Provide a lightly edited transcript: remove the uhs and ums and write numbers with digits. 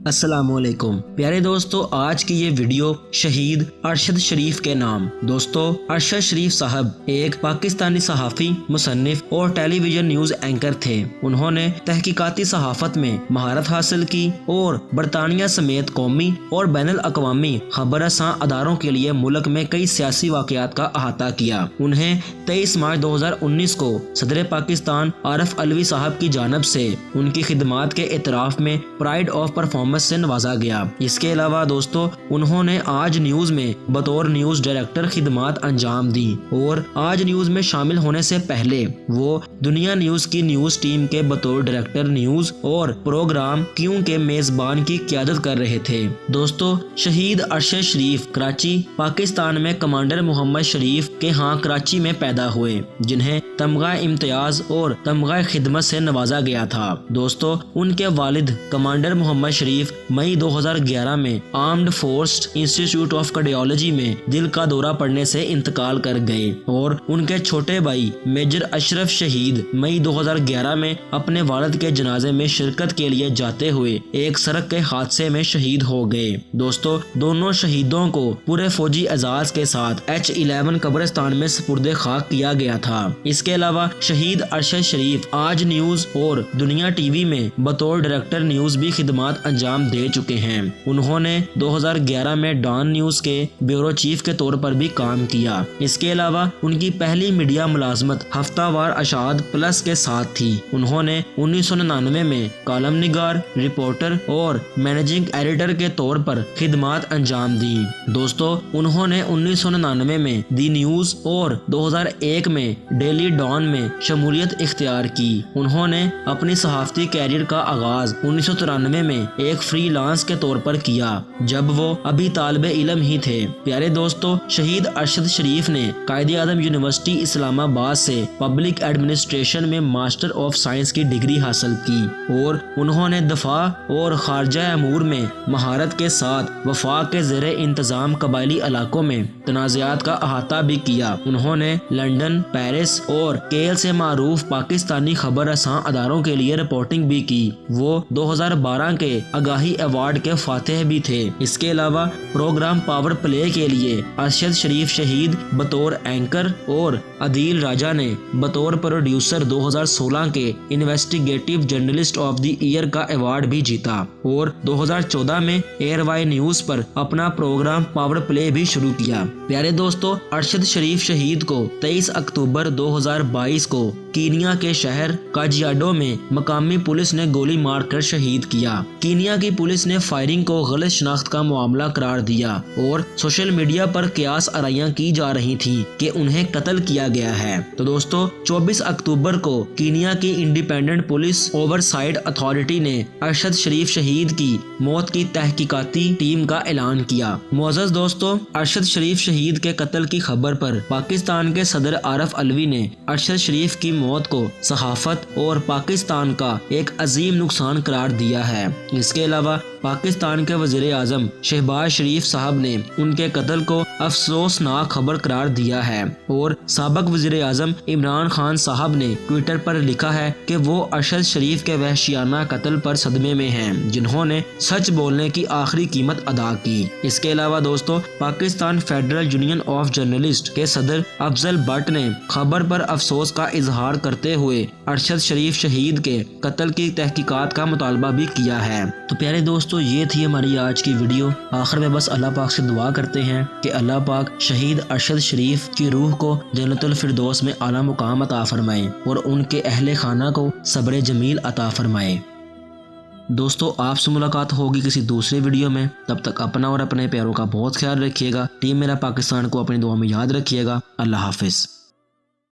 السلام علیکم پیارے دوستو، آج کی یہ ویڈیو شہید ارشد شریف کے نام۔ دوستو، ارشد شریف صاحب ایک پاکستانی صحافی، مصنف اور ٹیلی ویژن نیوز اینکر تھے۔ انہوں نے تحقیقاتی صحافت میں مہارت حاصل کی اور برطانیہ سمیت قومی اور بین الاقوامی خبر رساں اداروں کے لیے ملک میں کئی سیاسی واقعات کا احاطہ کیا۔ انہیں 23 مارچ 2019 کو صدر پاکستان عارف علوی صاحب کی جانب سے ان کی خدمات کے اعتراف میں پرائڈ آف پرفارمنس سے نوازا گیا۔ اس کے علاوہ دوستو، انہوں نے آج نیوز میں بطور نیوز ڈائریکٹر خدمات انجام دی اور آج نیوز میں شامل ہونے سے پہلے وہ دنیا نیوز کی نیوز ٹیم کے بطور ڈائریکٹر نیوز اور پروگرام کیوں کے میزبان کی قیادت کر رہے تھے۔ دوستو، شہید ارشد شریف کراچی، پاکستان میں کمانڈر محمد شریف کے ہاں کراچی میں پیدا ہوئے، جنہیں تمغہ امتیاز اور تمغہ خدمت سے نوازا گیا تھا۔ دوستو، ان کے والد کمانڈر محمد شریف مئی 2011 میں armed forces institute of cardiology میں دل کا دورہ پڑنے سے انتقال کر گئے اور ان کے چھوٹے بھائی میجر اشرف شہید مئی 2011 میں اپنے والد کے جنازے میں شرکت کے لیے جاتے ہوئے ایک سڑک کے حادثے میں شہید ہو گئے۔ دوستو، دونوں شہیدوں کو پورے فوجی اعزاز کے ساتھ H11 قبرستان میں سپرد خاک کیا گیا تھا۔ اس کے علاوہ شہید ارشد شریف آج نیوز اور دنیا ٹی وی میں بطور ڈائریکٹر نیوز بھی خدمات انجام دے چکے ہیں۔ انہوں نے 2011 میں ڈان نیوز کے بیورو چیف کے طور پر بھی کام کیا۔ اس کے علاوہ ان کی پہلی میڈیا ملازمت ہفتہ وار اشاعت پلس کے ساتھ تھی۔ انہوں نے 1999 میں کالم نگار، رپورٹر اور مینیجنگ ایڈیٹر کے طور پر خدمات انجام دی۔ دوستو، انہوں نے 1999 میں دی نیوز اور 2001 میں ڈیلی ڈان میں شمولیت اختیار کی۔ انہوں نے اپنی صحافتی کیریئر کا آغاز 1993 میں ایک فری لانس کے طور پر کیا، جب وہ ابھی طالب علم ہی تھے۔ پیارے دوستو، شہید ارشد شریف نے قائد اعظم یونیورسٹی اسلام آباد سے پبلک ایڈمنسٹریشن میں ماسٹر آف سائنس کی ڈگری حاصل کی اور انہوں نے دفاع اور خارجہ امور میں مہارت کے ساتھ وفاق کے زیر انتظام قبائلی علاقوں میں تنازعات کا احاطہ بھی کیا۔ انہوں نے لندن، پیرس اور کیل سے معروف پاکستانی خبر رساں اداروں کے لیے رپورٹنگ بھی کی۔ وہ 2012 کے آگاہی ایوارڈ کے فاتح بھی تھے۔ اس کے علاوہ پروگرام پاور پلے کے لیے ارشد شریف شہید بطور اینکر اور عدیل راجہ نے بطور پروڈیوسر 2016 کے investigative journalist of the year کا ایوارڈ بھی جیتا اور 2014 میں ایئر وائی نیوز پر اپنا پروگرام پاور پلے بھی شروع کیا۔ پیارے دوستو، ارشد شریف شہید کو 23 اکتوبر 2022 کو کینیا کے شہر کاجیاڈو میں مقامی پولیس نے گولی مار کر شہید کیا۔ کینیا کی پولیس نے فائرنگ کو غلط شناخت کا معاملہ قرار دیا اور سوشل میڈیا پر قیاس آرائیاں کی جا رہی تھیں کہ انہیں قتل کیا گیا ہے۔ تو دوستو، 24 اکتوبر کو کینیا کی independent police over site authority نے ارشد شریف شہید کی موت کی تحقیقاتی ٹیم کا اعلان کیا۔ معزز دوستو، ارشد شریف شہید کے قتل کی خبر پر پاکستان کے صدر عارف علوی نے ارشد شریف کی موت کو صحافت اور پاکستان کا ایک عظیم نقصان قرار دیا ہے۔ اس کے علاوہ پاکستان کے وزیر اعظم شہباز شریف صاحب نے ان کے قتل کو افسوسناک خبر قرار دیا ہے اور سابق وزیر اعظم عمران خان صاحب نے ٹویٹر پر لکھا ہے کہ وہ ارشد شریف کے وحشیانہ قتل پر صدمے میں ہیں، جنہوں نے سچ بولنے کی آخری قیمت ادا کی۔ اس کے علاوہ دوستو، Pakistan federal union of journalist کے صدر افضل بٹ نے خبر پر افسوس کا اظہار کرتے ہوئے ارشد شریف شہید کے قتل کی تحقیقات کا مطالبہ بھی کیا ہے۔ تو پیارے دوستو، یہ تھی ہماری آج کی ویڈیو۔ آخر میں بس اللہ پاک سے دعا کرتے ہیں کہ اللہ پاک شہید ارشد شریف کی روح کو جنت الفردوس میں اعلیٰ مقام عطا فرمائے اور ان کے اہل خانہ کو صبر جمیل عطا فرمائے۔ دوستو، آپ سے ملاقات ہوگی کسی دوسرے ویڈیو میں۔ تب تک اپنا اور اپنے پیاروں کا بہت خیال رکھیے گا۔ ٹیم میرا پاکستان کو اپنی دعا میں یاد رکھیے گا۔ اللہ حافظ۔